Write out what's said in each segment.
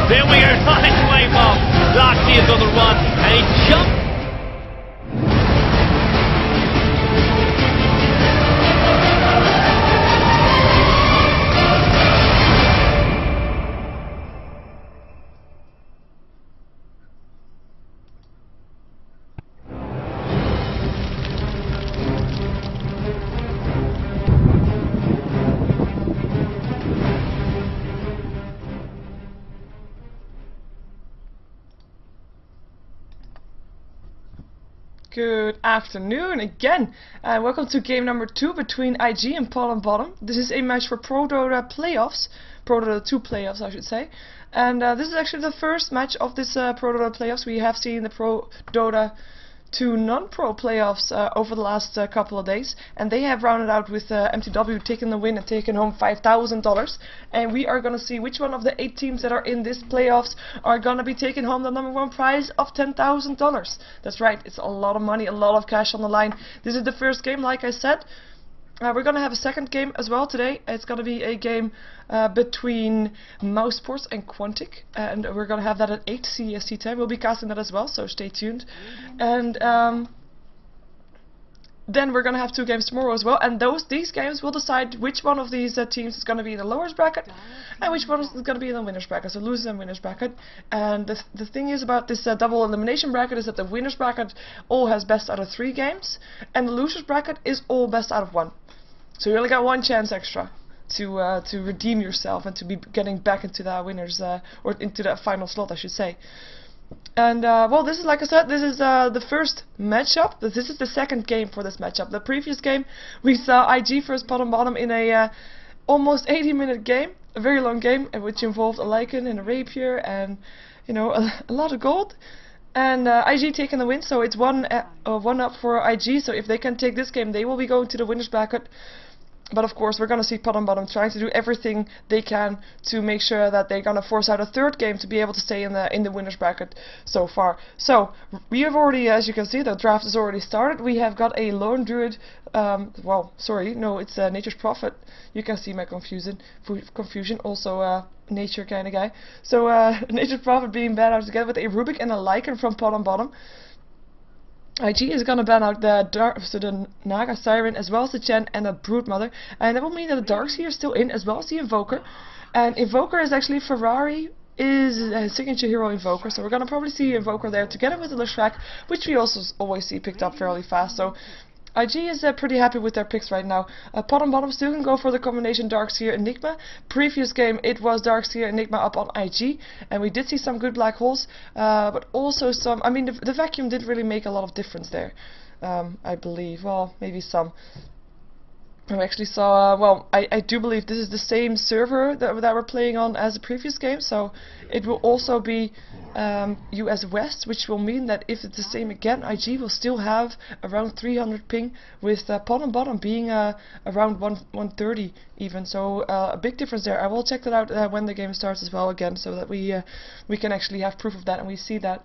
There we are, nice wave off. Darcy another one, and he jumped. Good afternoon again, and welcome to game number 2 between IG and ProDota2. This is a match for ProDota PlayOffs, ProDota2 PlayOffs I should say, and this is actually the first match of this ProDota PlayOffs. We have seen the ProDota2 non-pro playoffs over the last couple of days, and they have rounded out with MTW taking the win and taking home $5,000, and we are going to see which one of the 8 teams that are in this playoffs are going to be taking home the #1 prize of $10,000. That's right, it's a lot of money, a lot of cash on the line. This is the first game, like I said. We're going to have a second game as well today. It's going to be a game between Mouse Sports and Quantic, and we're going to have that at 8 CEST time. We'll be casting that as well, so stay tuned. And then we're going to have 2 games tomorrow as well, and these games will decide which one of these teams is going to be in the lowers bracket and which one is going to be in the winners bracket, so losers and winners bracket. And the thing is about this double elimination bracket is that the winners bracket all has best out of 3 games, and the losers bracket is all best out of 1. So you only got 1 chance extra to redeem yourself and to be getting back into the winners or into the final slot, I should say. And well, this is, like I said, this is the first matchup, but this is the second game for this matchup. The previous game we saw IG first bottom in a almost 80-minute game, a very long game, which involved a Lycan and a Rapier and, you know, a lot of gold. And IG taking the win, so it's one up for IG. So if they can take this game, they will be going to the winners bracket. But of course, we're going to see ProDota2 trying to do everything they can to make sure that they're going to force out a third game to be able to stay in the winners bracket so far. So we have already, as you can see, the draft has already started. We have got a Lone Druid. Well, sorry, no, it's Nature's Prophet. You can see my confusion. Also, nature kind of guy. So Nature's Prophet being banned out together with a Rubik and a Lycan from ProDota2. IG is going to ban out the Naga Siren as well as the Chen and the Broodmother, and that will mean that the Darkseer is still in as well as the Invoker. And Invoker is actually Ferrari is a signature hero Invoker, so we're going to probably see Invoker there together with the Leshrac, which we also always see picked up fairly fast. So IG is pretty happy with their picks right now. ProDota2 still can go for the combination Darkseer Enigma. Previous game it was Darkseer Enigma up on IG, and we did see some good black holes, but also some. I mean, the vacuum didn't really make a lot of difference there. I believe. Well, maybe some. I actually saw, well, I do believe this is the same server that we're playing on as the previous game, so it will also be US West, which will mean that if it's the same again, IG will still have around 300 ping, with ProDota2 being around 130 even, so a big difference there. I will check that out when the game starts as well again, so that we can actually have proof of that and we see that.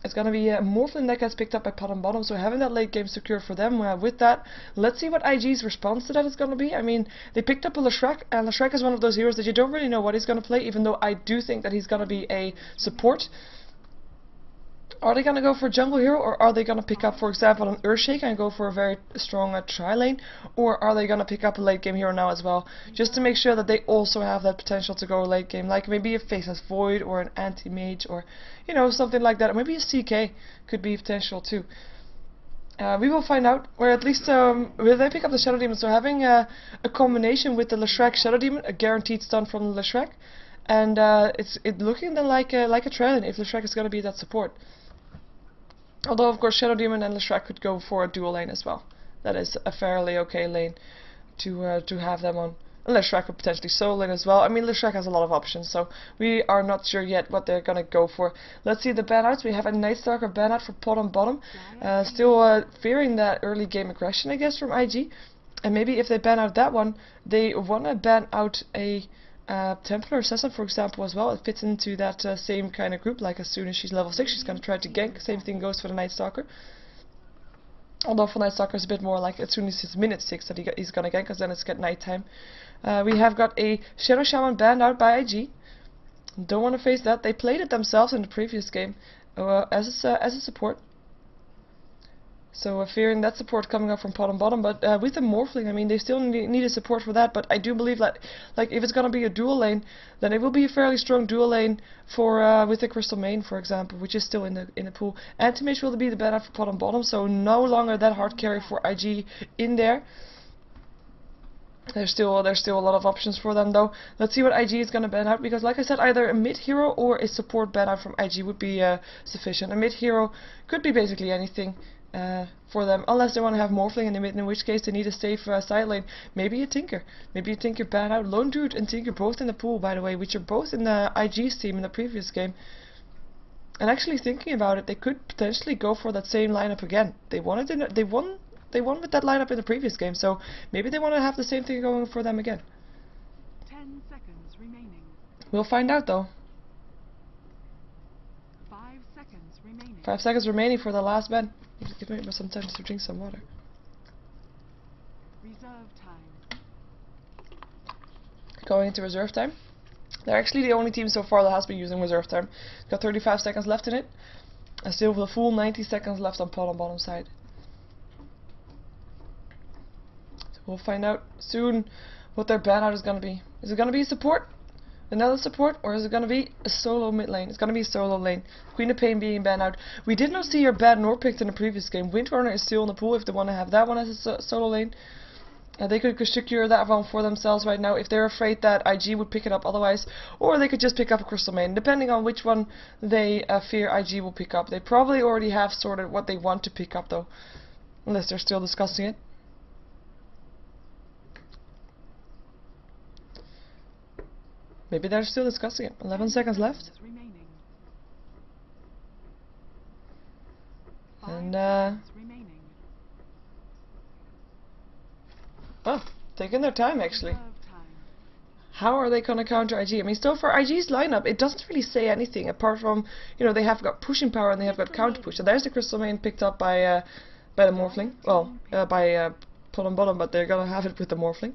It's going to be Morphlin that gets picked up by ProDota2, so having that late game secure for them. With that, let's see what IG's response to that is going to be. I mean, they picked up a Leshrac, and Leshrac is one of those heroes that you don't really know what he's going to play, even though I do think that he's going to be a support. Are they going to go for a jungle hero, or are they going to pick up, for example, an Earthshake and go for a very strong tri-lane, or are they going to pick up a late game hero now as well, just to make sure that they also have that potential to go late game, like maybe a Faceless Void or an Anti-Mage, or, you know, something like that, or maybe a CK could be potential too. We will find out, or at least will they pick up the Shadow Demon, so having a combination with the Leshrac Shadow Demon, a guaranteed stun from the Leshrac, and it's looking then like a tri-lane if Leshrac is going to be that support. Although, of course, Shadow Demon and Leshrac could go for a dual lane as well. That is a fairly okay lane to have them on. And Leshrac could potentially solo lane as well. I mean, Leshrac has a lot of options, so we are not sure yet what they're going to go for. Let's see the banouts. We have a Night Stalker banout for ProDota2. Still fearing that early game aggression, I guess, from IG. And maybe if they ban out that one, they want to ban out a Templar Assassin, for example, as well. It fits into that same kind of group, like as soon as she's level 6, she's going to try to gank. Same thing goes for the Night Stalker. Although for Night Stalker is a bit more like as soon as it's minute 6 that he's going to gank, because then it's get nighttime. We have got a Shadow Shaman banned out by IG. Don't want to face that. They played it themselves in the previous game as a support. So fearing that support coming up from pot and bottom, but with the Morphling, I mean, they still need a support for that, but I do believe that, like, if it's gonna be a dual lane, then it will be a fairly strong dual lane for with the Crystal Main, for example, which is still in the pool. Anti-Mage will be the ban out for pot and bottom, so no longer that hard carry for IG in there. There's still a lot of options for them though. Let's see what IG is gonna ban out, because like I said, either a mid hero or a support ban out from IG would be sufficient. A mid hero could be basically anything. For them, unless they want to have Morphling in the mid, in which case they need a safe side lane. Maybe a Tinker. Maybe a Tinker ban out. Lone Druid and Tinker both in the pool, by the way, which are both in the IG's team in the previous game. And actually thinking about it, they could potentially go for that same lineup again. They won with that lineup in the previous game, so maybe they want to have the same thing going for them again. 10 seconds remaining. We'll find out though. 5 seconds remaining. 5 seconds remaining for the last ban. Give me some time to drink some water. Reserve time. Going into reserve time. They're actually the only team so far that has been using reserve time. Got 35 seconds left in it. And still with a full 90 seconds left on pot and bottom side. So we'll find out soon what their ban out is going to be. Is it going to be support? Another support, or is it going to be a solo mid lane? It's going to be a solo lane. Queen of Pain being banned out. We did not see her banned nor picked in the previous game. Windrunner is still in the pool if they want to have that one as a solo lane. They could secure that one for themselves right now if they're afraid that IG would pick it up otherwise. Or they could just pick up a Crystal Main, depending on which one they fear IG will pick up. They probably already have sorted what they want to pick up though. Unless they're still discussing it. Maybe they're still discussing it. 11 seconds left. And oh, taking their time actually. How are they gonna counter IG? I mean, still for IG's lineup, it doesn't really say anything apart from, you know, they have got pushing power and they have got counter push. So there's the Crystal Main picked up by the Morphling. Well, by pot and bottom, but they're gonna have it with the Morphling.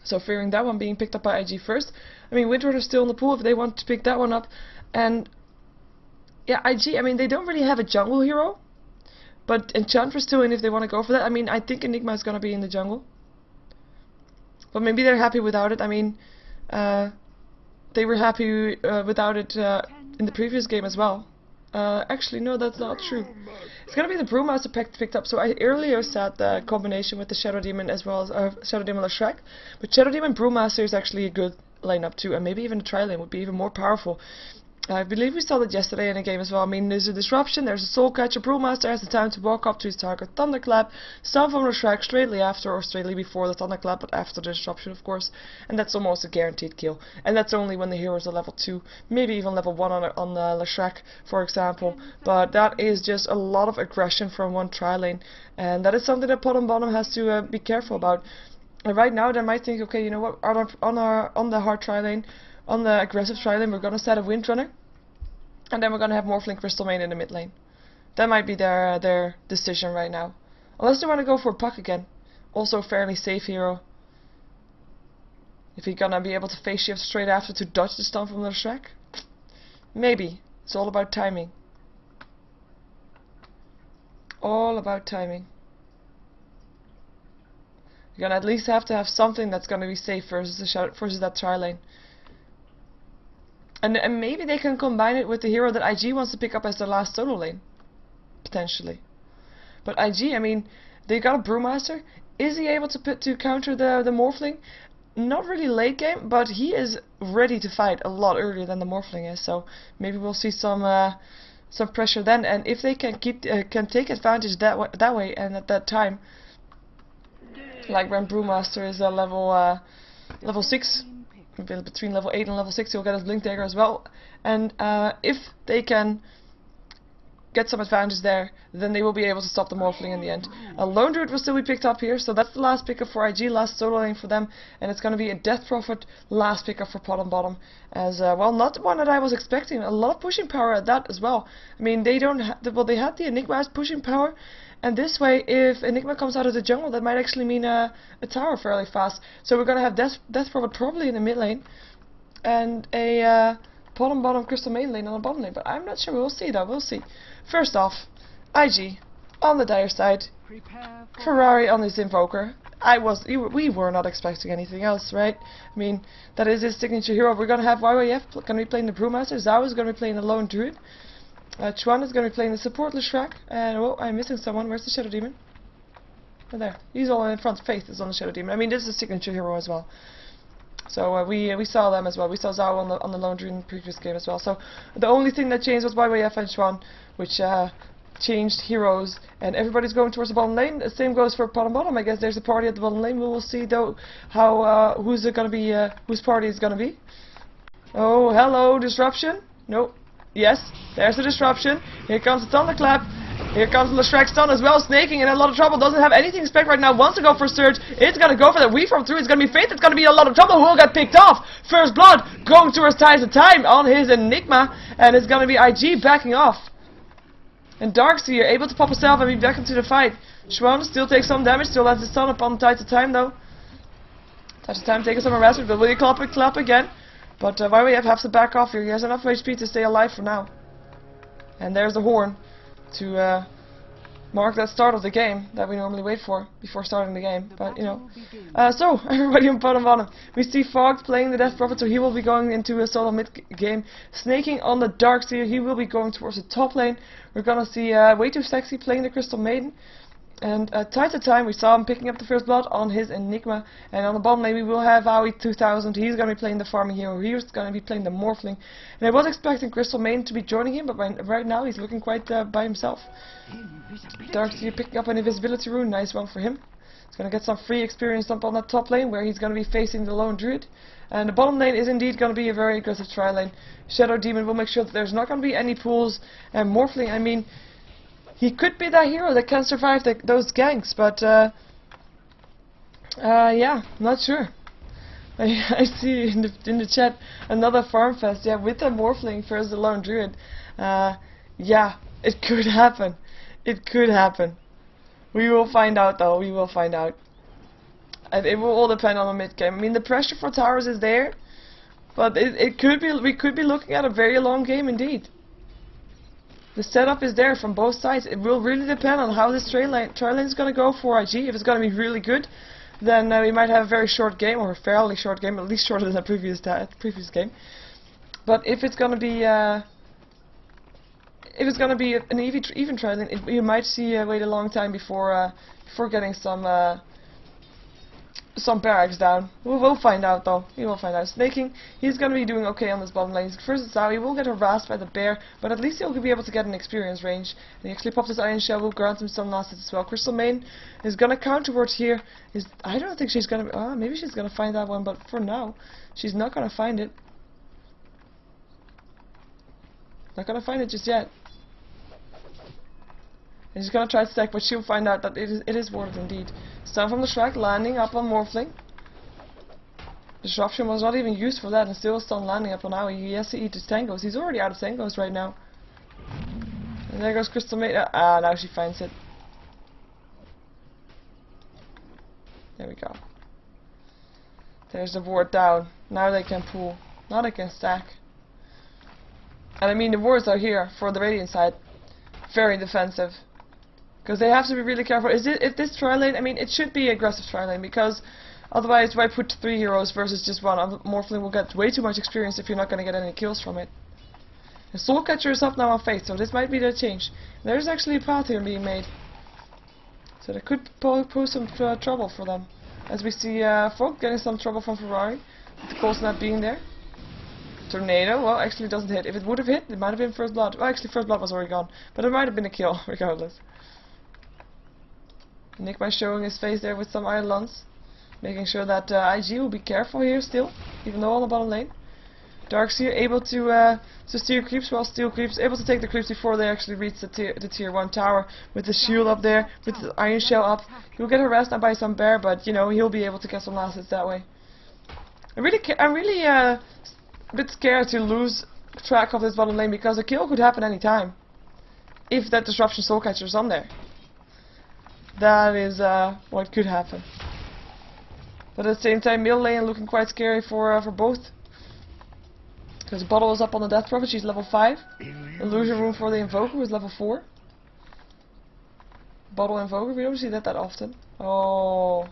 So fearing that one being picked up by IG first. I mean, Windrunner is still in the pool if they want to pick that one up. And yeah, IG, I mean, they don't really have a jungle hero. But Enchantress still in if they want to go for that. I mean, I think Enigma is going to be in the jungle. But maybe they're happy without it. I mean, they were happy without it in the previous game as well. Actually, no, that's not true. It's gonna be the Brewmaster picked up. So I earlier said the combination with the Shadow Demon as well as Shadow Demon Leshrac. But Shadow Demon Brewmaster is actually a good lineup too, and maybe even a tri-lane would be even more powerful. I believe we saw that yesterday in a game as well. I mean, there's a disruption, there's a soul catcher. Brewmaster has the time to walk up to his target, thunderclap, stun from Leshrac straightly after or straightly before the thunderclap, but after the disruption, of course. And that's almost a guaranteed kill. And that's only when the heroes are level 2, maybe even level 1 on Leshrac, for example. But that is just a lot of aggression from one tri-lane, and that is something that pot and bottom has to be careful about. And right now, they might think, okay, you know what? On the hard tri-lane. On the aggressive tri-lane, we're gonna set a Windrunner, and then we're gonna have Morphling Crystal Main in the mid lane. That might be their decision right now. Unless they want to go for Puck again. Also a fairly safe hero. If he's gonna be able to phase shift straight after to dodge the stun from the Leshrac. Maybe. It's all about timing. All about timing. You're gonna at least have to have something that's gonna be safe versus that tri-lane. And maybe they can combine it with the hero that IG wants to pick up as their last solo lane. Potentially. But IG, I mean, they got a Brewmaster. Is he able to counter the Morphling? Not really late game, but he is ready to fight a lot earlier than the Morphling is. So maybe we'll see some pressure then. And if they can take advantage that way and at that time, like when Brewmaster is level 6. Between level 8 and level 6 he'll get his Blink Dagger as well, and if they can get some advantage there, then they will be able to stop the Morphling in the end. A Lone Druid will still be picked up here, so that's the last pickup for IG, last solo lane for them, and it's going to be a Death Prophet last pickup for pot and bottom, as well, not the one that I was expecting. A lot of pushing power at that as well. I mean, they don't they had the Enigma as pushing power, and this way, if Enigma comes out of the jungle, that might actually mean a tower fairly fast. So we're going to have Death Prophet probably in the mid lane. and a bottom crystal main lane on the bottom lane, but I'm not sure. We'll see though. We'll see. First off, IG on the dire side, Prepare for Ferrari on his invoker. We were not expecting anything else, right? I mean, that is his signature hero. We're gonna have YYF gonna be playing the Brewmaster. Zhao is gonna be playing the Lone Druid. Chuan is gonna be playing the support Leshrac. And oh, I'm missing someone. Where's the Shadow Demon? Oh, there. He's all in front. Faith is on the Shadow Demon. I mean, this is a signature hero as well. So we saw them as well. We saw Zhao on the Lone Druid in the previous game as well. So the only thing that changed was YYF and Chuan, which changed heroes, and everybody's going towards the bottom lane. The same goes for bottom. I guess there's a party at the bottom lane. We will see though how who's it gonna be, whose party is gonna be. Oh, hello, disruption. Nope. Yes, there's the disruption. Here comes the thunderclap. Here comes the Leshrac stun as well. Snaking in a lot of trouble. Doesn't have anything to spec right now. Wants to go for Surge. It's gonna go for the weave from through. It's gonna be Faith. It's gonna be a lot of trouble. Who will get picked off? First blood going towards Ties of Time on his Enigma, and it's gonna be IG backing off. And Darkseer able to pop herself and be back into the fight. Schwan still takes some damage, still has the stun upon Tides of Time though. Tides of Time taking some harassment, but will he clap again? But YYF has to back off here. He has enough HP to stay alive for now. And there's the horn to mark that start of the game that we normally wait for before starting the game. But you know, so everybody on bottom. We see Fog playing the Death Prophet, so he will be going into a solo mid game. Snaking on the Darkseer, he will be going towards the top lane. We're gonna see Way Too Sexy playing the Crystal Maiden. And Tides of Time, we saw him picking up the first blood on his Enigma. And on the bottom lane we will have Aoi 2000. He's going to be playing the farming hero. He's going to be playing the Morphling. And I was expecting Crystal Maiden to be joining him, but right now he's looking quite by himself. Darkseer picking up an invisibility rune. Nice one for him. He's going to get some free experience up on that top lane where he's going to be facing the Lone Druid. And the bottom lane is indeed going to be a very aggressive tri lane. Shadow Demon will make sure that there's not going to be any pools. And Morphling, I mean, he could be that hero that can survive those ganks, but yeah, not sure. I see in the chat another farm fest, yeah, with the Morphling versus the Lone Druid. Yeah, it could happen. It could happen. We will find out though. We will find out. And it will all depend on the mid game. I mean, the pressure for towers is there, but it could be. We could be looking at a very long game indeed. The setup is there from both sides. It will really depend on how this tri lane is going to go for IG. If it's going to be really good, then we might have a very short game, or a fairly short game, at least shorter than the previous game. But if it's going to be an even tri lane, you might see wait a long time before getting some barracks down. We will find out though. We will find out. Snaking, he's going to be doing okay on this bottom lane. First Zhao, he will get harassed by the bear, but at least he'll be able to get an experience range. And he actually popped his Iron Shell, will grant him some last hits as well. Crystal Main is going to counter towards here. I don't think she's going to... maybe she's going to find that one, but for now, she's not going to find it. Not going to find it just yet. And she's going to try to stack, but she'll find out that it is worth it indeed. Stun from the Shrek, landing up on Morphling. Disruption was not even used for that, and still stun landing up on Aoi. He has to eat his tangos. He's already out of tangos right now. And there goes Crystal Maid. Now she finds it. There we go. There's the ward down. Now they can pull. Now they can stack. And I mean, the wards are here for the Radiant side. Very defensive. Because they have to be really careful. If this tri lane, I mean, it should be aggressive tri lane, because otherwise, why put 3 heroes versus just one? Morphling will get way too much experience if you're not going to get any kills from it. The Soulcatcher is up now on Faith, so this might be the change. There's actually a path here being made. So that could pose some trouble for them. As we see Folk getting some trouble from Ferrari, with the Cold Snap being there. Tornado, well, actually doesn't hit. If it would have hit, it might have been First Blood. Well, actually First Blood was already gone, but it might have been a kill, regardless. Enigma showing his face there with some Iron Lance, making sure that IG will be careful here still, even though on the bottom lane. Darkseer able to steer creeps, while Steel Creeps able to take the creeps before they actually reach the tier 1 tower, with the shield up there, with the Iron Shell up. He'll get harassed now by some bear, but you know, he'll be able to get some last hits that way. I'm really a bit scared to lose track of this bottom lane, because a kill could happen any time if that Disruption Soulcatcher is on there. That is what could happen. But at the same time, middle lane looking quite scary for both Because Bottle is up on the Death Prophet, she's level 5. Illusion Room for the Invoker, who is level 4. Bottle Invoker, we don't see that often. Oh.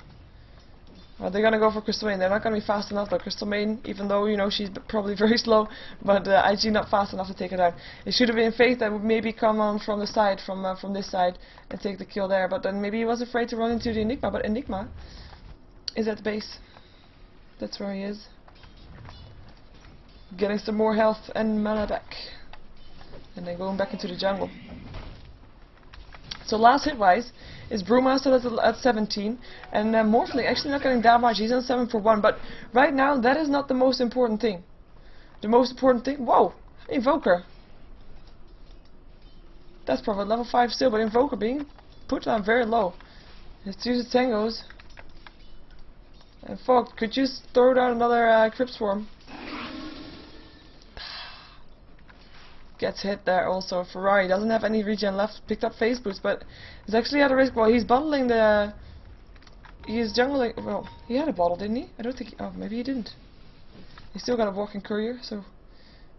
Well, they're gonna go for Crystal Maiden. They're not gonna be fast enough though. Crystal Maiden, even though, you know, she's probably very slow, but IG not fast enough to take her down. It should have been Faith that would maybe come on from the side, from this side, and take the kill there. But then maybe he was afraid to run into the Enigma. But Enigma is at the base. That's where he is. Getting some more health and mana back. And then going back into the jungle. So last hit wise is Brewmaster at 17, and Morphling actually not getting that much. He's on 7 for 1, but right now that is not the most important thing. The most important thing, whoa, Invoker. That's probably level 5 still, but Invoker being put down very low. Let's use the Tangos. And Fog, could you throw down another Crypt Swarm? Gets hit there also. Ferrari doesn't have any regen left. Picked up Phase Boost, but is actually at a risk. Well, he's bottling the... He's jungling... Well, he had a bottle, didn't he? I don't think... Oh, maybe he didn't. He's still got a walking courier, so...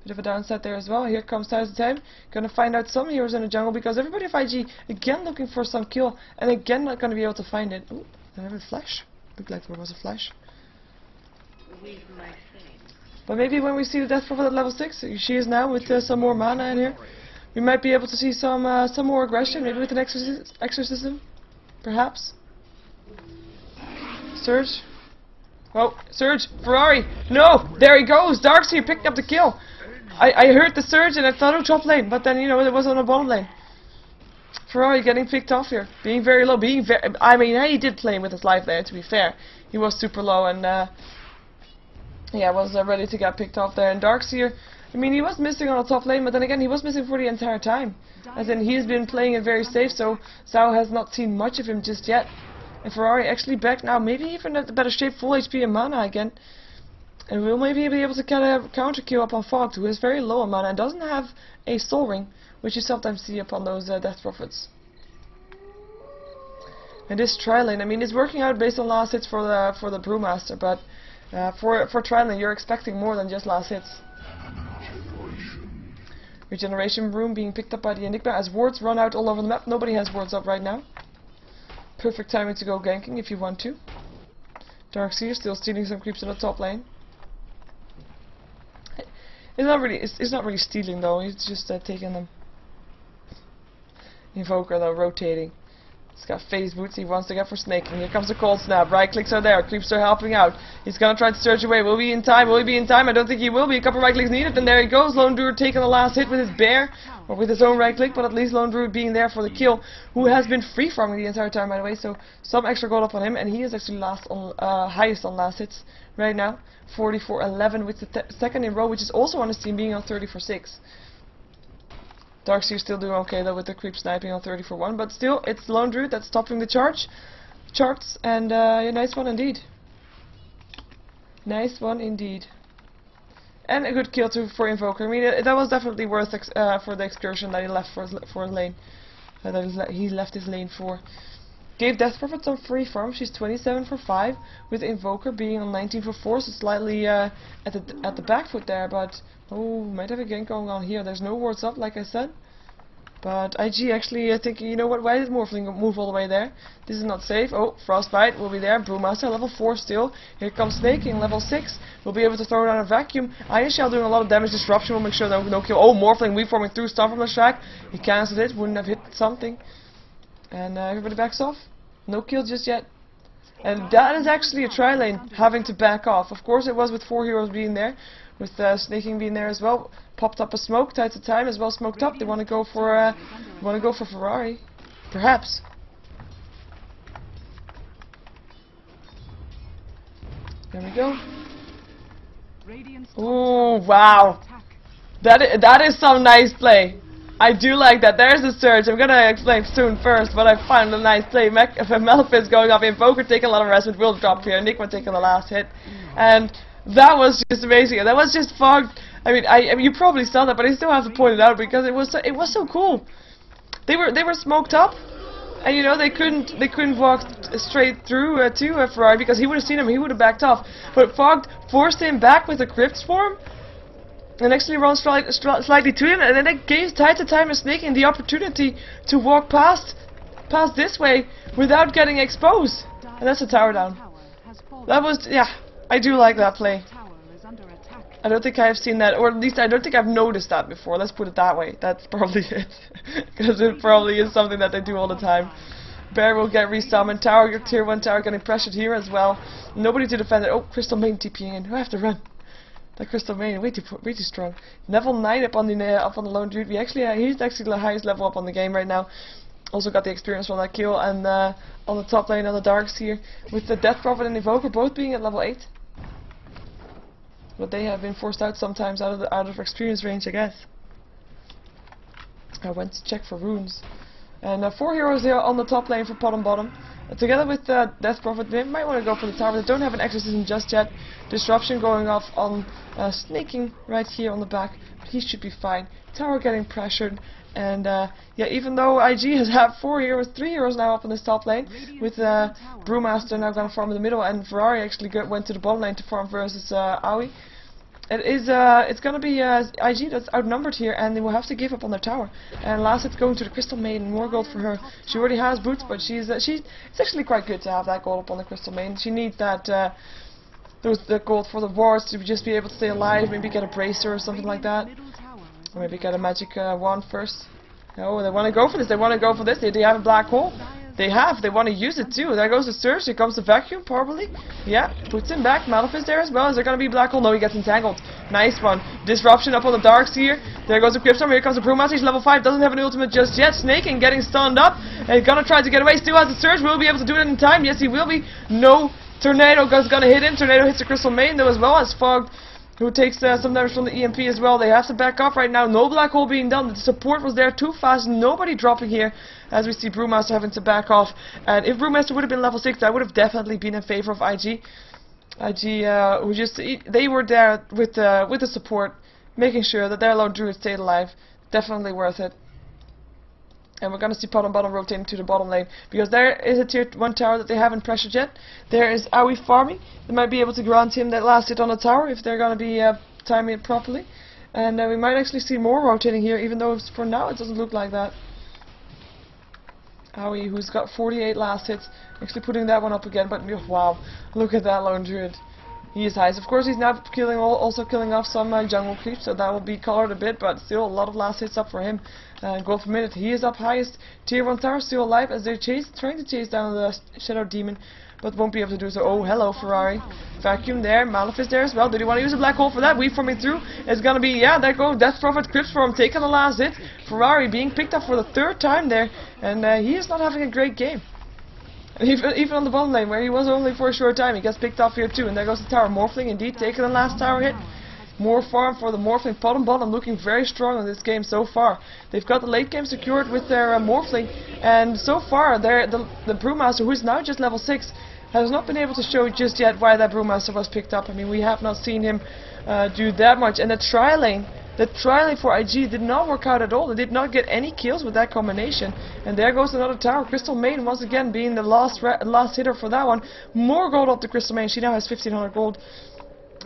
Bit of a downside there as well. Here comes Time to Time. Gonna find out some heroes in the jungle, because everybody of IG, again looking for some kill, and again not gonna be able to find it. Ooh, I have a flash. Looked like there was a flash. But maybe when we see the Death Prophet at level 6, she is now with some more mana in here, we might be able to see some more aggression, maybe with an exorcism, perhaps. Surge. Oh, Surge! Ferrari! No! There he goes! Darkseer picked up the kill! I heard the Surge and I thought it was top lane, but then, you know, it was on the bottom lane. Ferrari getting picked off here, being very low, I mean, he did play with his life there, to be fair. He was super low and, yeah, was ready to get picked off there. And Darkseer, I mean, he was missing on the top lane, but then again, he was missing for the entire time. As in, he's been playing it very safe, so Zhao has not seen much of him just yet. And Ferrari actually back now, maybe even at better shape, full HP and mana again. And we'll maybe be able to get a counter kill up on Fog, who is very low on mana and doesn't have a soul ring, which you sometimes see upon those Death Prophets. And this tri-lane, I mean, it's working out based on last hits for the Brewmaster, but for tri-lane you're expecting more than just last hits. Regeneration Room being picked up by the Enigma as wards run out all over the map. Nobody has wards up right now. Perfect timing to go ganking if you want to. Darkseer still stealing some creeps in the top lane. It's not really stealing though, he's just taking them. Invoker though, rotating. He's got Phase Boots, he wants to get for snaking. Here comes the Cold Snap, right clicks are there, creeps are helping out. He's gonna try to surge away, will he be in time, will he be in time? I don't think he will be, a couple right clicks needed, and there he goes, Lone Druid taking the last hit with his bear, or with his own right click, but at least Lone Druid being there for the kill, who has been free farming the entire time by the way, so some extra gold up on him, and he is actually highest on last hits right now, 44-11 with the second in row, which is also on his team being on 30-for-6. Darkseer still doing okay though with the creep sniping on 30-for-1, but still it's Lone Druid that's topping the charts, and a nice one indeed. Nice one indeed. And a good kill too for Invoker. I mean, that was definitely worth for the excursion that he left for his lane. That he left his lane for. Gave Death Prophet some free farm. She's 27-for-5 with Invoker being on 19-for-4, so slightly at the back foot there. But oh, might have a gank going on here. There's no wards up, like I said. But IG actually thinking, you know what? Why did Morphling move all the way there? This is not safe. Oh, Frostbite will be there. Brewmaster level 4 still. Here comes Snaking level 6. We'll be able to throw down a vacuum. Iron Shell doing a lot of damage. Disruption will make sure that no kill. Oh, Morphling reforming through stuff from the shack. He cancelled it. Wouldn't have hit something. And everybody backs off. No kill just yet. And that is actually a tri-lane having to back off. Of course it was with 4 heroes being there. With Snaking being there as well. Popped up a smoke, Time to Time as well smoked up. They want to go for Ferrari. Perhaps. There we go. Oh wow. That is some nice play. I do like that. There's the surge. I'm gonna explain soon first, but I found a nice play. Malefice going off, Invoker taking a lot of rest with will drop here, Enigma taking the last hit. And that was just amazing. That was just Fog. I mean, you probably saw that, but I still have to point it out because it was so cool. They were smoked up, and you know they couldn't walk straight through to Ferrari because he would have seen him. He would have backed off. But Fog forced him back with a Crypt Swarm. and actually runs slightly to him, and then it gives time is snaking the opportunity to walk past this way without getting exposed. And that's a tower down. That was, yeah, I do like that play. I don't think I've seen that, or at least I don't think I've noticed that before. Let's put it that way. That's probably it. Because it probably is something that they do all the time. Bear will get resummoned. Tower, tier 1 tower getting pressured here as well. Nobody to defend it. Oh, Crystal Main TPing in. I have to run. That Crystal Main, way too strong. Level 9 up on the lone dude. He's actually the highest level up on the game right now. Also got the experience from that kill, and on the top lane on the darks here, with the Death Prophet and Evoker both being at level 8. But they have been forced out sometimes out of experience range, I guess. I went to check for runes. And 4 heroes here on the top lane for pot and bottom. Together with Death Prophet, they might want to go for the tower. They don't have an exorcism just yet. Disruption going off on snaking right here on the back. But he should be fine. Tower getting pressured. And yeah, even though IG has had 3 heroes now up in this top lane, with Brewmaster now going to farm in the middle, and Ferrari actually went to the bottom lane to farm versus Aoi. It's going to be IG that's outnumbered here, and they will have to give up on their tower. And last it's going to the Crystal Maiden, more gold for her. She already has boots, but it's actually quite good to have that gold up on the Crystal Maiden. She needs that the gold for the wards to just be able to stay alive, maybe get a bracer or something like that. Or maybe get a magic wand first. Oh, they want to go for this. They want to go for this. They have a black hole. They want to use it too. There goes the Surge. Here comes the Vacuum, probably. Yeah, puts him back. Malefice there as well. Is there going to be black hole? No, he gets entangled. Nice one. Disruption up on the darks here. There goes the Cryptstorm. Here comes the Brewmaster. He's level 5. Doesn't have an ultimate just yet. Snaking, getting stunned up. And he's going to try to get away. Still has the Surge. Will be able to do it in time. Yes, he will be. No. Tornado is going to hit him. Tornado hits the Crystal Main though as well as Fog, who takes some damage from the EMP as well. They have to back off right now. No black hole being done. The support was there too fast. Nobody dropping here, as we see Brewmaster having to back off. And if Brewmaster would have been level 6, that would have definitely been in favor of IG. They were there with the support, making sure that their lone druid stayed alive. Definitely worth it. And we're going to see pot and bottom rotating to the bottom lane, because there is a tier 1 tower that they haven't pressured yet. There is Aoi farming. They might be able to grant him that last hit on the tower if they're going to be timing it properly. And we might actually see more rotating here, even though for now it doesn't look like that. Aoi, who's got 48 last hits, actually putting that one up again. But wow, look at that lone druid. He is highest. Of course, he's now also killing off some jungle creeps, so that will be colored a bit, but still a lot of last hits up for him. Gold per minute, he is up highest. Tier 1 tower still alive as they're trying to chase down the Shadow Demon, but won't be able to do so. Oh, hello, Ferrari. Vacuum there, Malefice there as well. Did he want to use a black hole for that? Weave forming through. It's gonna be, yeah, there goes Death Prophet, Cryptstorm taking the last hit. Ferrari being picked up for the 3rd time there, and he is not having a great game. Even on the bottom lane, where he was only for a short time, he gets picked off here too. And there goes the tower. Morphling indeed taking the last tower hit. More farm for the Morphling. Pot and bottom looking very strong in this game so far. They've got the late game secured with their Morphling. And so far, the Brewmaster, who is now just level 6, has not been able to show just yet why that Brewmaster was picked up. I mean, we have not seen him do that much. And the tri-lane for IG did not work out at all. They did not get any kills with that combination. And there goes another tower. Crystal Maiden once again being the last hitter for that one. More gold up to Crystal Maiden. She now has 1500 gold.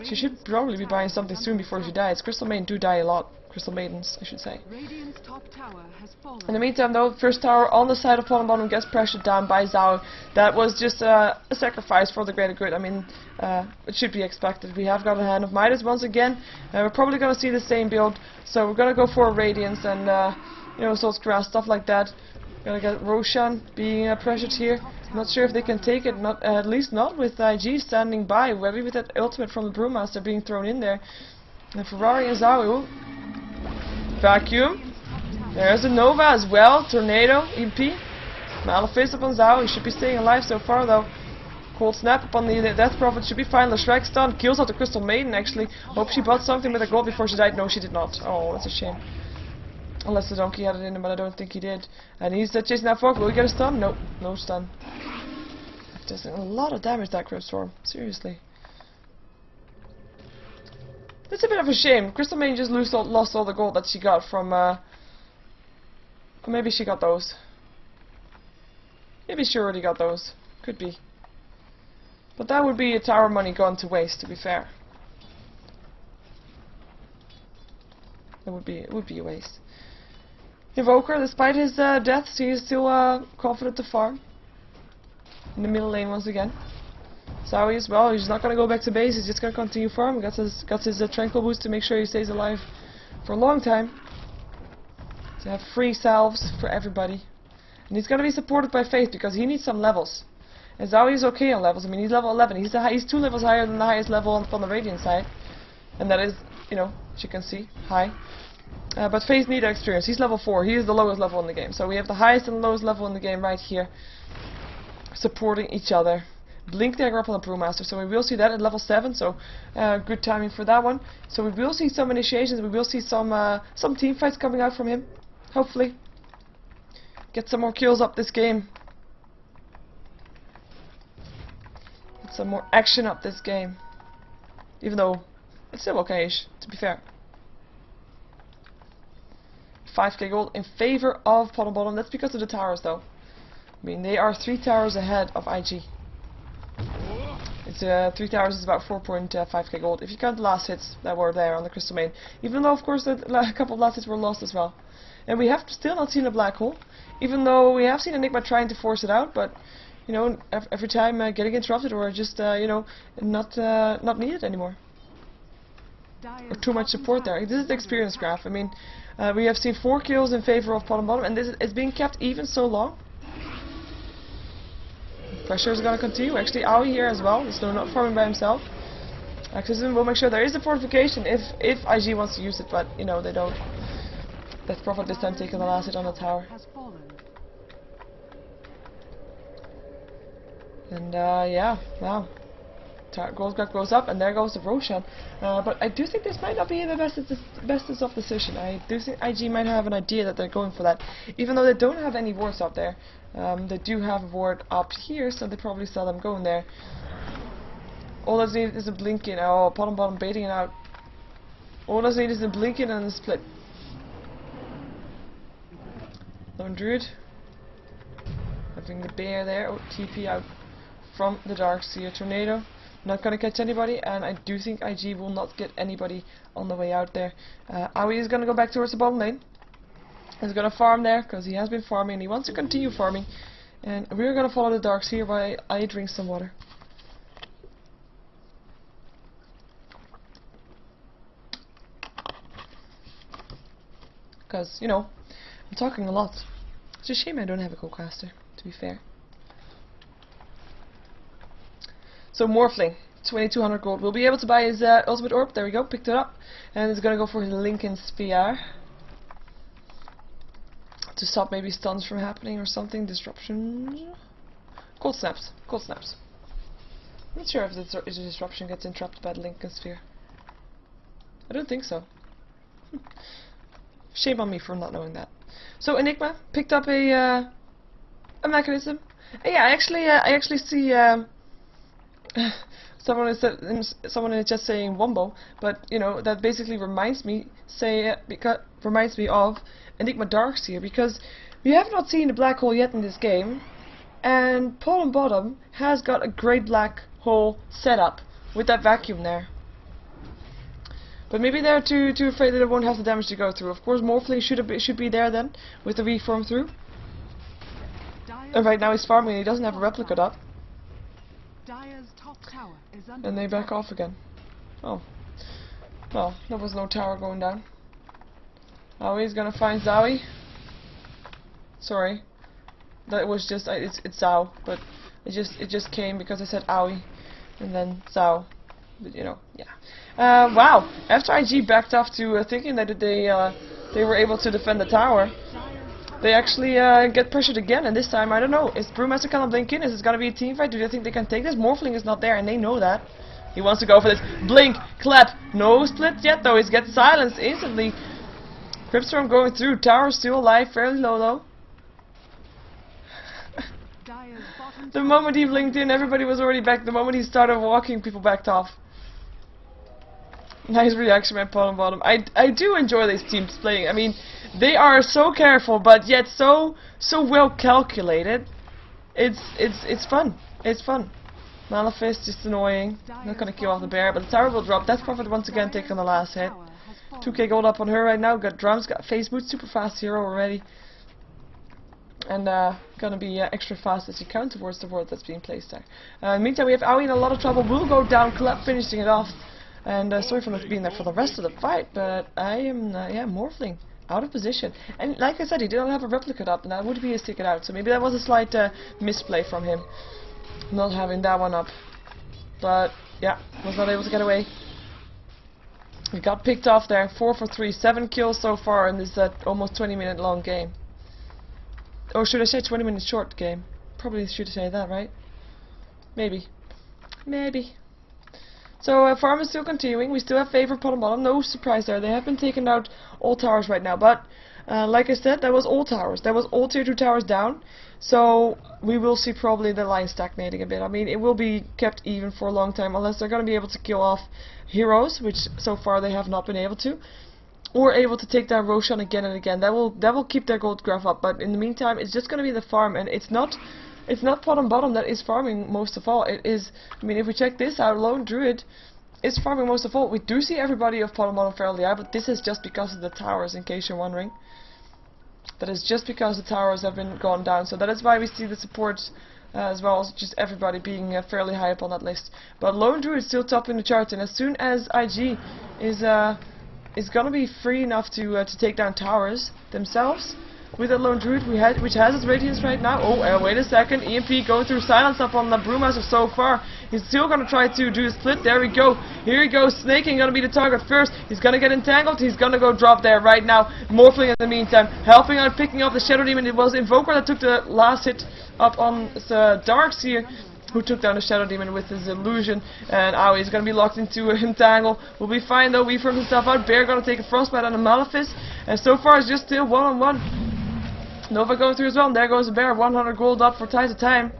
She should probably be buying something soon before she dies. Crystal Maiden do die a lot. Crystal Maidens, I should say. In the meantime, though, first tower on the side of pot and bottom gets pressured down by Zhao. That was just a sacrifice for the greater good. I mean, it should be expected. We have got a Hand of Midas once again. We're probably going to see the same build, so we're going to go for Radiance and, Soul's Grass, stuff like that. Gonna get Roshan being pressured here. Not sure if they can take it, at least not with IG standing by. Maybe with that ultimate from the Brewmaster being thrown in there. And Ferrari and Zhao. Vacuum. There's a Nova as well. Tornado, EP. Malefice up on Zhao. He should be staying alive so far though. Cold Snap upon the Death Prophet should be fine. The Shrek stun kills out the Crystal Maiden actually. Hope she bought something with a gold before she died. No, she did not. Oh, that's a shame. Unless the donkey had it in him, but I don't think he did. And he's chasing that Fog. Will he get a stun? Nope, no stun. Does a lot of damage, that Cryptstorm. Seriously. It's a bit of a shame. Crystal Maiden just lost all the gold that she got from, or maybe she got those. Maybe she already got those. Could be. But that would be a tower money gone to waste, to be fair. It would be a waste. Invoker, despite his deaths, he is still confident to farm. In the middle lane once again. Zowie as well, he's not gonna go back to base, he's just gonna continue farming. Got his tranquil boost to make sure he stays alive for a long time. To have free salves for everybody. And he's gonna be supported by Faith because he needs some levels. And Zowie is okay on levels. I mean, he's level 11. He's 2 levels higher than the highest level on the Radiant side. And that is, you know, as you can see, high. But Faith needs experience. He's level 4. He is the lowest level in the game. So we have the highest and lowest level in the game right here. Supporting each other. Blink dagger up on the Brewmaster. So we will see that at level 7. So good timing for that one. So we will see some initiations. We will see some team fights coming out from him. Hopefully. Get some more kills up this game. Get some more action up this game. Even though it's still okay-ish, to be fair. 5k gold in favor of Pot and Bottom. That's because of the towers though. I mean, they are 3 towers ahead of IG. It's 3 towers is about 4.5k gold. If you count the last hits that were there on the Crystal Main. Even though of course a couple of last hits were lost as well. And we have still not seen a black hole. Even though we have seen Enigma trying to force it out, but you know, every time getting interrupted or just you know, not needed anymore. Or too much support there. This is the experience graph. I mean, we have seen 4 kills in favor of Pot and Bottom, and this is being kept even so long. Pressure is going to continue. Actually, Aoi here as well. He's still not farming by himself. Axism will make sure there is a fortification if IG wants to use it, but you know they don't. That's Prophet this time taking the last hit on the tower. And yeah, wow. Gold gap goes up, and there goes the Roshan. But I do think this might not be the bestest of decision. I do think IG might have an idea that they're going for that. Even though they don't have any wards up there. They do have a ward up here, so they probably saw them going there. All that's needed is a blink in. Oh, Pot and Bottom baiting it out. All that's needed is a blink in and a split. Lone Druid. Having the bear there. Oh, TP out from the Darkseer Tornado. Not gonna catch anybody, and I do think IG will not get anybody on the way out there. Aoi is gonna go back towards the bottom lane. He's gonna farm there, because he has been farming, and he wants to continue farming. And we're gonna follow the Darkseer while I drink some water. Because, you know, I'm talking a lot. It's a shame I don't have a co-caster, to be fair. So Morphling, 2200 gold. We'll be able to buy his ultimate orb. There we go, picked it up. And he's gonna go for his Lincoln Sphere. To stop maybe stuns from happening or something. Disruption. Cold snaps. Cold snaps. I'm not sure if the disruption gets interrupted by the Lincoln Sphere. I don't think so. Shame on me for not knowing that. So Enigma picked up a mechanism. Yeah, I actually see someone in the chat saying Wombo, but you know that basically reminds me of Enigma Darkseer, because we have not seen a black hole yet in this game, and Pot and Bottom has got a great black hole setup with that vacuum there. But maybe they're too afraid that it won't have the damage to go through. Of course, Morphling should be there then with the reform through. And right now he's farming and he doesn't have a replica up. And they back off again. Oh. Well, there was no tower going down. Aoi's gonna find Zowie. Sorry. That was just it's Zao, but it just came because I said Aoi and then Zao. But you know, yeah. Wow. After IG backed off to thinking that they were able to defend the tower, they actually get pressured again, and this time, I don't know, is Brewmaster gonna blink in? Is it gonna be a team fight? Do they think they can take this? Morphling is not there, and they know that. He wants to go for this. Blink, clap, no split yet though, he gets silenced instantly. Cryptstorm going through, tower still alive, fairly low though. The moment he blinked in, everybody was already back. The moment he started walking, people backed off. Nice reaction by Pot and Bottom. I do enjoy these teams playing. I mean, they are so careful, but yet so well calculated. It's fun. It's fun. Malefist just annoying. Not gonna kill off the bear, but the tower will drop. That's Prophet once again taking the last hit. has fallen. 2k gold up on her right now. Got drums, got face boots, super fast hero already. And gonna be extra fast as you count towards the ward that's being placed there. In the meantime, we have Aoi in a lot of trouble. Will go down, Clap finishing it off. And sorry for not being there for the rest of the fight, but I am, yeah, Morphling out of position. And like I said, he did not have a replicate up, and that would be his ticket out. So maybe that was a slight misplay from him, not having that one up. But yeah, was not able to get away. He got picked off there. 4 for 3, 7 kills so far in this almost 20-minute long game. Or should I say 20-minute short game? Probably should say that, right? Maybe. Maybe. So farm is still continuing. We still have favor bottom bottom. No surprise there. They have been taking out all towers right now. But like I said, that was all towers. That was all tier 2 towers down. So we will see probably the line stagnating a bit. I mean, it will be kept even for a long time unless they're going to be able to kill off heroes, which so far they have not been able to, or able to take down Roshan again and again. That will keep their gold graph up. But in the meantime, it's just going to be the farm, and it's not bottom bottom that is farming most of all. It is, I mean, if we check this out, Lone Druid is farming most of all. We do see everybody of bottom bottom fairly high, but this is just because of the towers, in case you're wondering. That is just because the towers have been gone down. So that is why we see the supports as well as just everybody being fairly high up on that list. But Lone Druid is still topping the charts, and as soon as IG is gonna be free enough to take down towers themselves, with that Lone Druid which has its radiance right now. Oh, wait a second, EMP going through silence up on the Brewmaster so far. He's still gonna try to do a split. There we go. Here he goes. Snaking gonna be the target first. He's gonna get entangled. He's gonna go drop there right now. Morphling in the meantime, helping out picking up the Shadow Demon. It was Invoker that took the last hit up on the Darks here, who took down the Shadow Demon with his illusion. And Aoi is going to be locked into Entangle. Will be fine though. Weaver himself out. Bear going to take a Frostbite on a Malefice. And so far it's just still one-on-one. Nova going through as well. And there goes the Bear. 100 gold up for Tie to Time.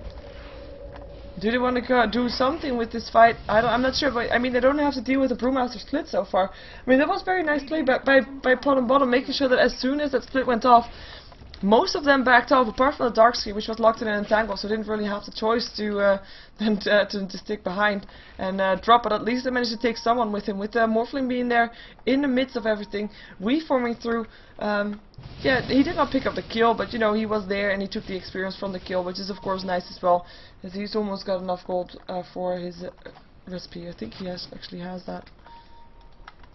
Do they want to do something with this fight? I'm not sure. But I mean, they don't have to deal with the Brewmaster split so far. I mean, that was very nice play by Pot and Bottom, making sure that as soon as that split went off, most of them backed off, apart from the Darkski, which was locked in an Entangle, so didn't really have the choice to stick behind and drop. But at least they managed to take someone with him, with Morphling being there in the midst of everything, reforming through. Yeah, he did not pick up the kill, but you know, he was there and he took the experience from the kill, which is of course nice as well, as he's almost got enough gold for his recipe. I think he actually has that.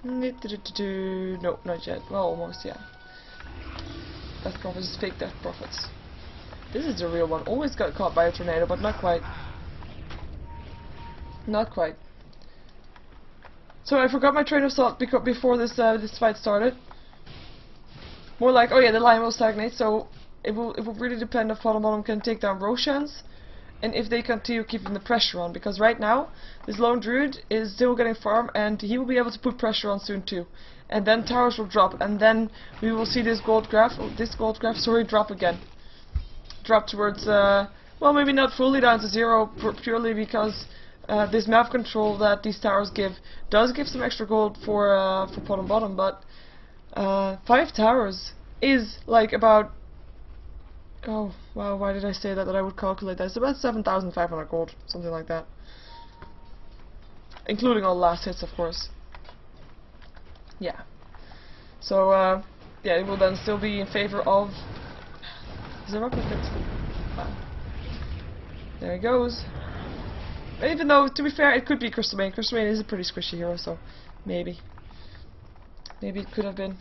No, not yet. Well, almost, yeah. Death Prophets is fake Death Prophets. This is the real one. Always got caught by a tornado, but not quite. Not quite. So I forgot my train of thought before this this fight started. More like, oh yeah, the line will stagnate, so it will really depend if bottom can take down Roshans, and if they continue keeping the pressure on, because right now this Lone Druid is still getting farm, and he will be able to put pressure on soon too. And then towers will drop, and then we will see this gold graph, drop again. Drop towards, well, maybe not fully down to 0, purely because this map control that these towers give does give some extra gold for bottom, but 5 towers is like about, oh wow, why did I say that I would calculate that? It's about 7,500 gold, something like that, including all the last hits, of course. Yeah. So, yeah, it will then still be in favor of the replicant. Wow. There he goes. Even though, to be fair, it could be Crystal Main. Crystal Main is a pretty squishy hero, so maybe. Maybe it could have been.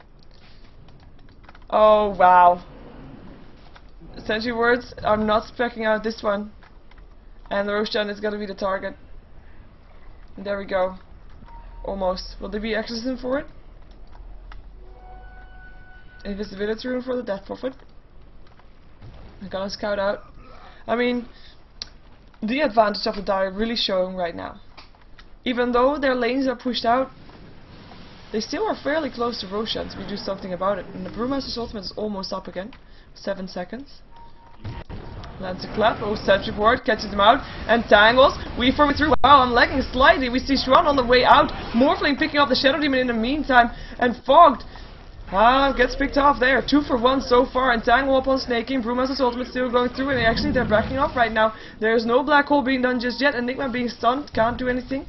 Oh, wow. Sentry Words, I'm not specking out this one. And the Roshan is gonna be the target. And there we go. Almost. Will there be Exorcism for it? Invisibility rune for the Death Prophet. I'm gonna scout out. I mean, the advantage of the die really showing right now. Even though their lanes are pushed out, they still are fairly close to Roshans. We do something about it. And the Brewmaster's ultimate is almost up again. 7 seconds. Lands a clap. Oh, Sentry Board catches him out. Entangles. Weaver through. Wow, I'm lagging slightly. We see Shwan on the way out. Morphling picking up the Shadow Demon in the meantime. And Fogged. Gets picked off there. 2 for 1 so far. Entangle up on Snaking. Brewmaster's ultimate still going through, and they're backing off right now. There's no black hole being done just yet. Enigma being stunned. Can't do anything.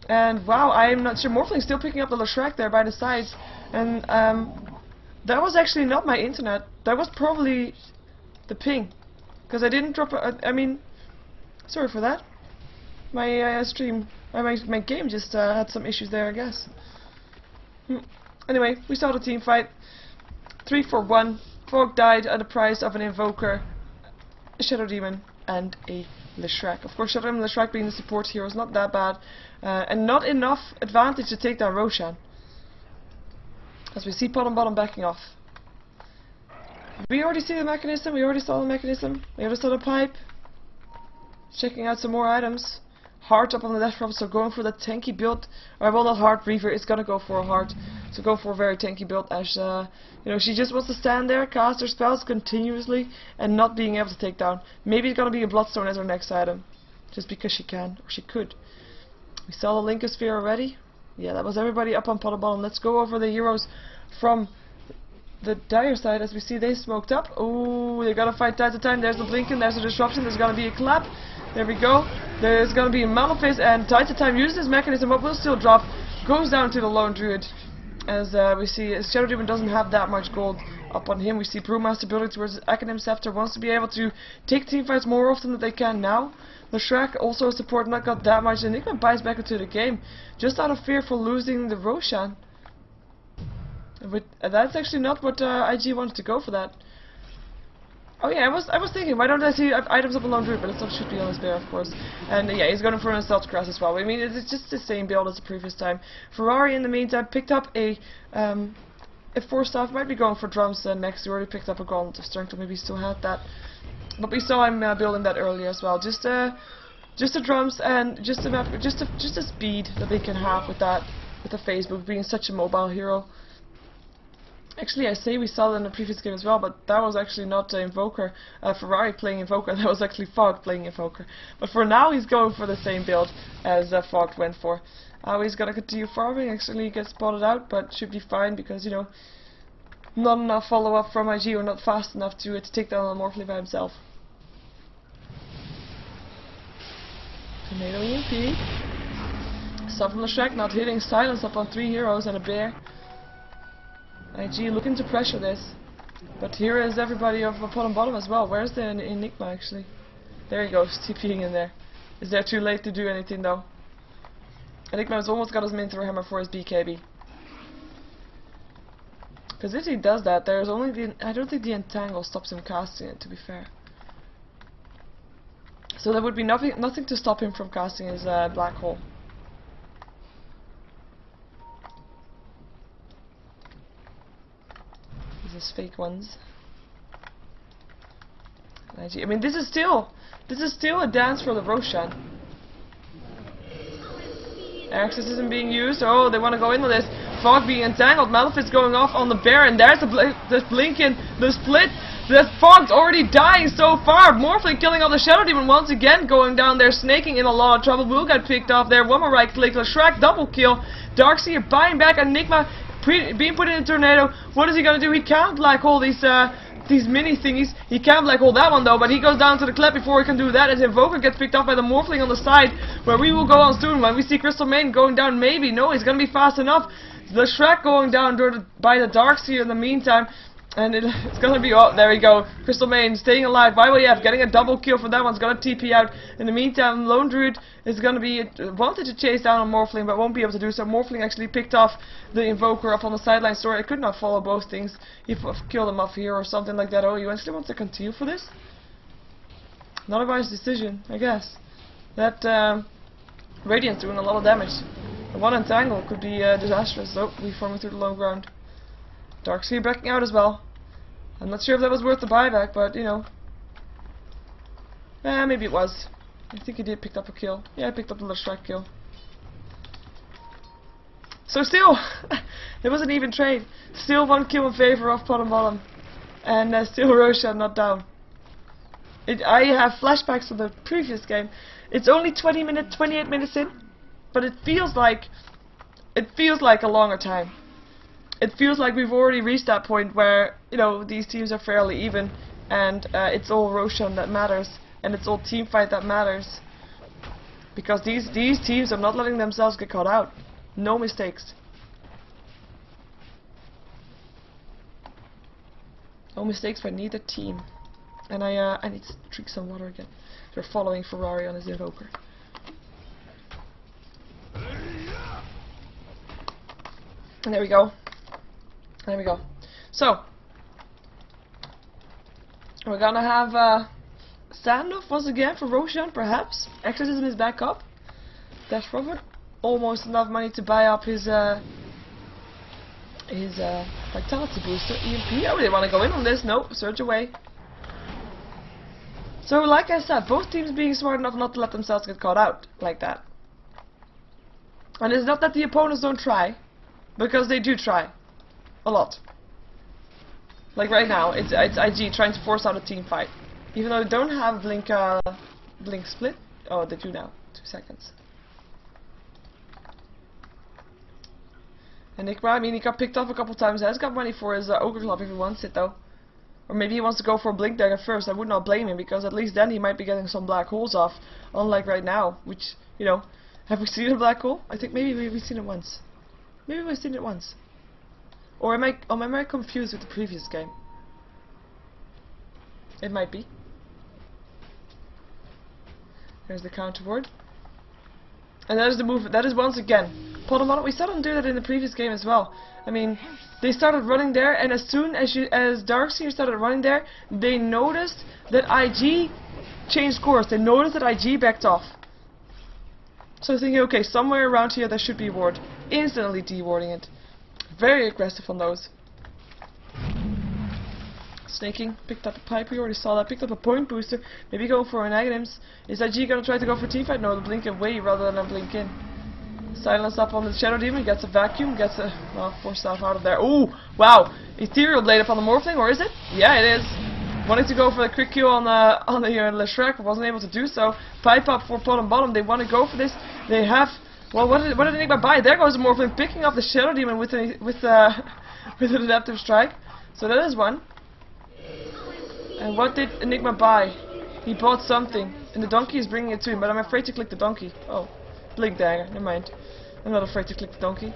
And wow, I'm not sure. Morphling still picking up the Leshrac there by the sides. And that was actually not my internet. That was probably the ping. Because I didn't drop I mean, sorry for that. My stream, my game just had some issues there, I guess. Anyway, we saw the team fight. 3 for 1. Fog died at the price of an Invoker, a Shadow Demon, and a Leshrac. Of course, Shadow Demon and Leshrac being the support hero is not that bad. And not enough advantage to take down Roshan. As we see bottom backing off. We already see the mechanism, we already saw the mechanism, we already saw the pipe. Checking out some more items. Heart up on the left front, so going for that tanky build. Or well, not Heart, Reaver is gonna go for a Heart. So go for a very tanky build as, you know, she just wants to stand there, cast her spells continuously, and not being able to take down. Maybe it's gonna be a Bloodstone as her next item. Just because she can, or she could. We saw the Linkosphere already. Yeah, that was everybody up on bottom. Let's go over the heroes from the dire side. As we see, they smoked up. Oh, they gotta fight time to time. There's the blinking, there's the disruption, there's gonna be a clap. There we go. There's gonna be a Malefice, and time to time uses this mechanism, but will still drop. Goes down to the lone druid. As we see, Shadow Demon doesn't have that much gold up on him. We see Brewmaster building towards Acronym Scepter, wants to be able to take teamfights more often than they can now. Leshrac, also a support, not got that much. Enigma buys back into the game, just out of fear for losing the Roshan. But that's actually not what IG wanted to go for that. Oh yeah, I was thinking, why don't I see items up on Lone Druid, but it still should be on his bear, of course. And yeah, he's going for an Assault Cross as well. I mean, it's just the same build as the previous time. Ferrari, in the meantime, picked up a 4-staff, might be going for drums next. He already picked up a Gauntlet of Strength, or maybe he still had that. But we saw him building that earlier as well. Just the drums and just the speed that they can have with that, with the Facebook being such a mobile hero. Actually, I say we saw that in the previous game as well, but that was actually not Invoker, Ferrari playing Invoker, that was actually Fog playing Invoker. But for now, he's going for the same build as Fog went for. He's gonna continue farming, actually gets spotted out, but should be fine because, you know, not enough follow-up from IG, or not fast enough to take down Morphling by himself. Tornado EMP. Stuff from Leshrac not hitting, silence up on 3 heroes and a bear. IG looking to pressure this, but here is everybody of bottom as well. Where's the Enigma actually? There he goes, TPing in there. Is there too late to do anything though? Enigma has almost got his Minthor Hammer for his BKB. Because if he does that, there's only the... I don't think the Entangle stops him casting it, to be fair. So there would be nothing to stop him from casting his Black Hole. These fake ones. I mean, this is still a dance for the Roshan. Access isn't being used. Oh, they want to go in with this. Fog being entangled. Malefice going off on the bear, and there's the blinking, the split. The Fog's already dying so far. Morphling killing all the Shadow Demon once again, going down there, snaking in a lot of trouble. Will got picked off there. One more right click. Leshrac double kill. Darkseer buying back. Enigma being put in a tornado. What is he gonna do? He can't black hole these mini thingies. He can't black hole that one though, but he goes down to the clip before he can do that, as Invoker gets picked up by the Morphling on the side, where we will go on soon when we see Crystal Maiden going down. Maybe, no, he's gonna be fast enough. Leshrac going down by the Darkseer in the meantime. And it's gonna be, oh, there we go. Crystal Maiden staying alive. YYF getting a double kill for that one's gonna TP out. In the meantime, Lone Druid is gonna be wanted to chase down on Morphling, but won't be able to do so. Morphling actually picked off the Invoker up on the sideline. Sorry, I could not follow both things. He killed him off here or something like that. Oh, you actually want to continue for this? Not a wise decision, I guess. That Radiant's doing a lot of damage. The one entangle could be disastrous. Oh, we forming through the low ground. Darkseer backing out as well. I'm not sure if that was worth the buyback, but, you know. Maybe it was. I think he did pick up a kill. Yeah, I picked up the Leshrac kill. So still, it was an even trade. Still 1 kill in favor of bottom. And still Roshan not down. I have flashbacks to the previous game. It's only 28 minutes in, but it feels like a longer time. It feels like we've already reached that point where, you know, these teams are fairly even, and it's all Roshan that matters, and it's all team fight that matters. Because these teams are not letting themselves get caught out. No mistakes. No mistakes by neither team. And I need to drink some water again. They're following Ferrari on his invoker. And there we go. There we go. So we're gonna have standoff once again for Roshan, perhaps. Exorcism is back up. Dash profit. Almost enough money to buy up his vitality booster. EMP. Oh, they want to go in on this. No, surge away. So, like I said, both teams being smart enough not to let themselves get caught out like that. And it's not that the opponents don't try, because they do try. A lot. Like right now, it's IG trying to force out a team fight. Even though they don't have blink split. Oh, they do now. 2 seconds. And Nick, I mean, he got picked off a couple times. He has got money for his Ogre Club if he wants it, though. Or maybe he wants to go for a Blink Dagger first. I would not blame him, because at least then he might be getting some black holes off. Unlike right now, which, you know, have we seen a black hole? I think maybe we've seen it once. Maybe we've seen it once. Or am I confused with the previous game? It might be. There's the counter ward. And that is the move. That is once again. Potamon, we saw them do that in the previous game as well. I mean, they started running there, and as soon as Darkseer started running there, they noticed that IG changed course. They noticed that IG backed off. So thinking, okay, somewhere around here there should be a ward. Instantly de-warding it. Very aggressive on those. Snaking, picked up a pipe, we already saw that, picked up a point booster, maybe going for an Aghanims. Is IG gonna try to go for teamfight? No, the blink away rather than a blink in. Silence up on the Shadow Demon, gets a vacuum, gets a, well, force staff out of there. Ooh, wow, Ethereal Blade up on the Morphling, or is it? Yeah, it is. Wanting to go for the quick kill on the Leshrac, wasn't able to do so. Pipe up for pot and bottom, they want to go for this. They have, well, what did Enigma buy? There goes the Morphling picking up the Shadow Demon with an Adaptive Strike. So that is one. And what did Enigma buy? He bought something, and the donkey is bringing it to him, but I'm afraid to click the donkey. Oh, Blink Dagger, never mind. I'm not afraid to click the donkey.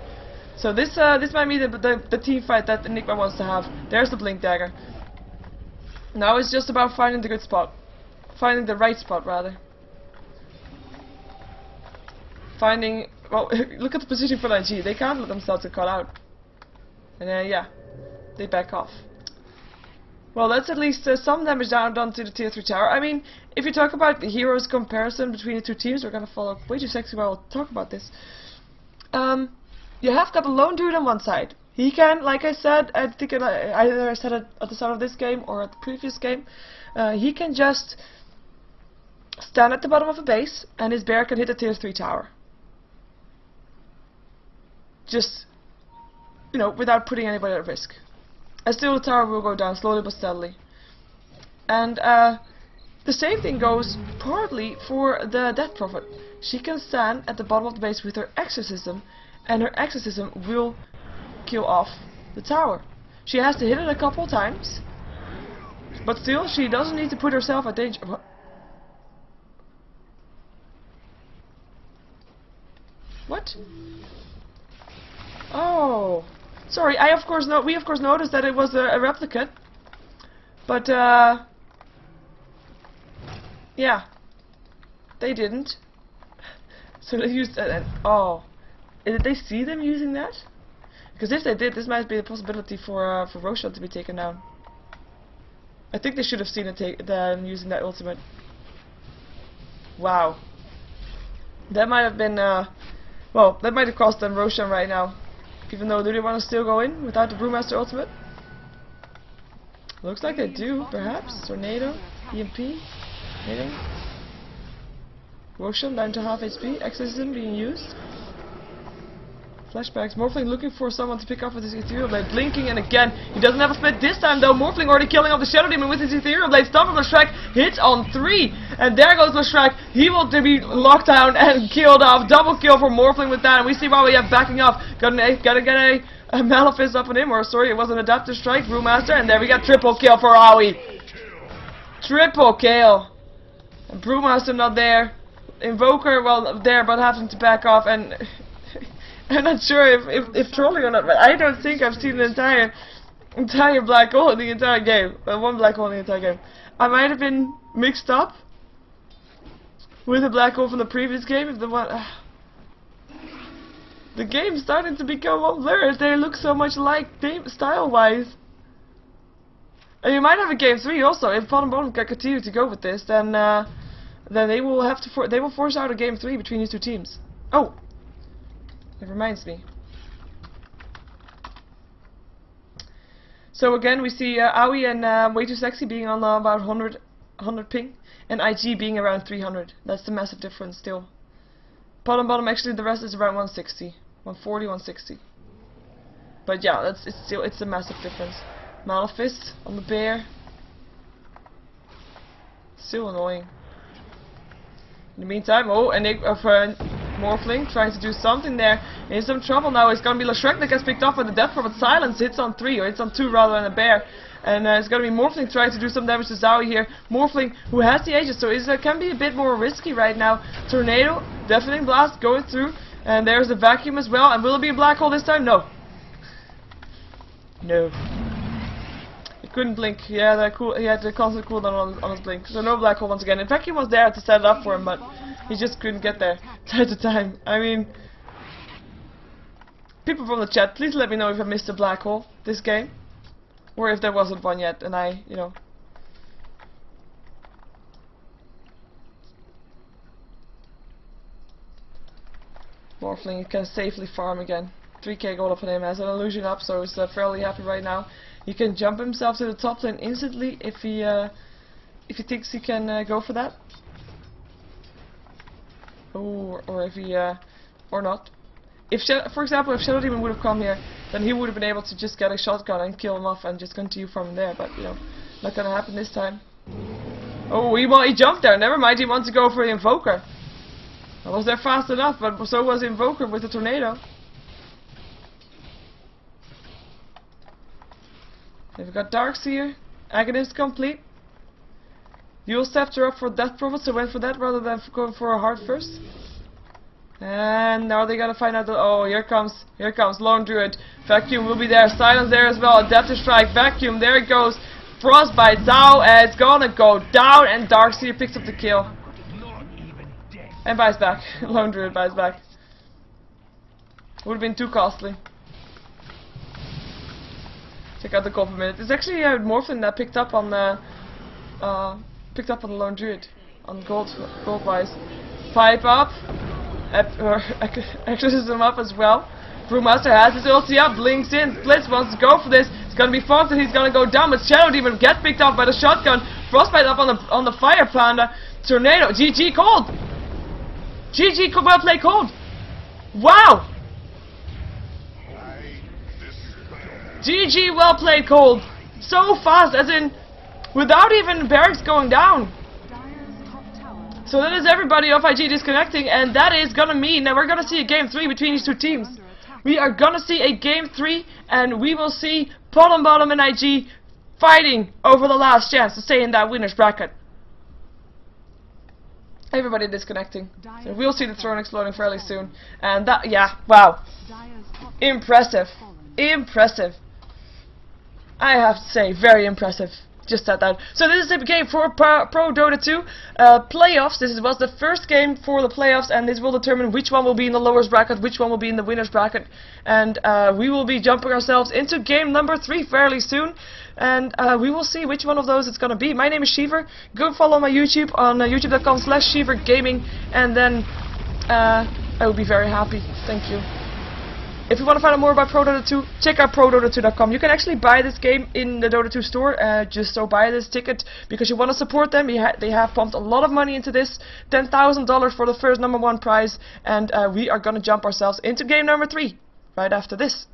So this might be the team fight that Enigma wants to have. There's the Blink Dagger. Now it's just about finding the good spot. Finding the right spot, rather. Finding, well, look at the position for IG. They can't let themselves get caught out. And yeah, they back off. Well, that's at least some damage done to the tier 3 tower. I mean, if you talk about the heroes comparison between the two teams, we're gonna follow way too sexy while we'll talk about this. You have got a lone dude on one side. He can, like I said, I think either I said it at the start of this game or at the previous game, he can just stand at the bottom of a base and his bear can hit a tier 3 tower. Just, you know, without putting anybody at risk. And still the tower will go down slowly but steadily. And the same thing goes partly for the Death Prophet. She can stand at the bottom of the base with her exorcism, and her exorcism will kill off the tower. She has to hit it a couple times, but still she doesn't need to put herself at danger. What? Oh, sorry. We of course noticed that it was a replicate, but yeah, they didn't. So they used that. Oh, did they see them using that? Because if they did, this might be a possibility for Roshan to be taken down. I think they should have seen them using that ultimate. Wow, that might have been well, that might have cost them Roshan right now. Even though, do they want to still go in without the Brewmaster ultimate? Looks like they do, perhaps. Tornado, EMP, hitting. Roshan down to half HP, Exorcism being used. Flashbacks, Morphling looking for someone to pick up with his Ethereal Blade, blinking, and again, he doesn't have a split this time though. Morphling already killing off the Shadow Demon with his Ethereal Blade. Stomp of Leshrac hits on 3, and there goes Leshrac. He will be locked down and killed off. Double kill for Morphling with that, and we see why we have backing up. Gotta get a Malefice up on him, or sorry, it was an Adaptive Strike, Brewmaster, and there we got triple kill for Aoi. Triple kill. And Brewmaster not there. Invoker, well, there, but having to back off, and I'm not sure if trolling or not, but I don't think I've seen an entire black hole in the entire game. One black hole in the entire game. I might have been mixed up with a black hole from the previous game. If the one, the game's starting to become all blurred. They look so much alike, style-wise. And you might have a game 3 also. If bottom can continue to go with this, then they will have to they will force out a game 3 between these two teams. Oh, it reminds me. So again, we see Aoi and Way Too Sexy being on about 100 ping, and IG being around 300. That's the massive difference still. Bottom, actually the rest is around 160, 140, 160. But yeah, it's a massive difference. Malefice on the bear. Still annoying. In the meantime, oh, and Morphling trying to do something there. In some trouble now. It's gonna be Lashrek that gets picked off with the Death Prophet. Silence hits on 3, or hits on 2 rather than a bear. And it's gonna be Morphling trying to do some damage to Zowie here. Morphling, who has the Aegis, so can be a bit more risky right now. Tornado, Deafening Blast going through. And there's the Vacuum as well. And will it be a black hole this time? No. No. Couldn't blink. He had the constant cooldown on his blink. So no black hole once again. In fact, he was there to set it up for him, but he just couldn't get there time to time. I mean, people from the chat, please let me know if I missed a black hole this game, or if there wasn't one yet, and I, you know. Morphling can safely farm again. 3k gold up on him, has an illusion up, so he's fairly happy right now. He can jump himself to the top lane instantly if he thinks he can go for that. Or if he or not. If for example, if Shadow Demon would have come here, then he would have been able to just get a shotgun and kill him off and just continue from there. But you know, not gonna happen this time. Oh, he jumped there. Never mind. He wants to go for the Invoker. I was there fast enough, but so was the Invoker with the Tornado. We've got Darkseer, Agonist complete. Dual Scepter up for Death Prophet, so went for that rather than going for a Heart first. And now they gotta find out oh, here comes Lone Druid. Vacuum will be there, Silence there as well, Adaptive Strike, Vacuum, there it goes. Frostbite, Zao, and it's gonna go down, and Darkseer picks up the kill. And buys back. Lone Druid buys back. Would have been too costly. Check out the gold per minute. It's actually Morphin that picked up on the Lone Druid on gold wise. Pipe up, Exorcism up as well. Brewmaster has his ulti up, blinks in. Blitz wants to go for this. It's gonna be Fox and he's gonna go down, but Shadow Demon gets picked up by the shotgun. Frostbite up on the Fire Panda. Tornado, GG Cold. GG well played Cold. Wow. GG, well played, Cold. So fast, as in, without even barracks going down. So that is everybody of IG disconnecting, and that is gonna mean that we're gonna see a game 3 between these two teams. We are gonna see a game 3, and we will see bottom and IG fighting over the last chance to stay in that winner's bracket. Everybody disconnecting. So we'll see the throne exploding fairly soon. And that, yeah, wow. Impressive. Impressive. I have to say, very impressive. Just said that. So this is the game for ProDota2 PlayOffs. This was the first game for the PlayOffs, and this will determine which one will be in the lowers bracket, which one will be in the winners bracket. And we will be jumping ourselves into game number 3 fairly soon. And we will see which one of those it's going to be. My name is Sheever. Go follow my YouTube on youtube.com/SheeverGaming, and then I will be very happy. Thank you. If you want to find out more about ProDota2, check out ProDota2.com. You can actually buy this game in the Dota 2 store. Just so buy this ticket because you want to support them. They have pumped a lot of money into this. $10,000 for the first #1 prize. And we are going to jump ourselves into game number 3 right after this.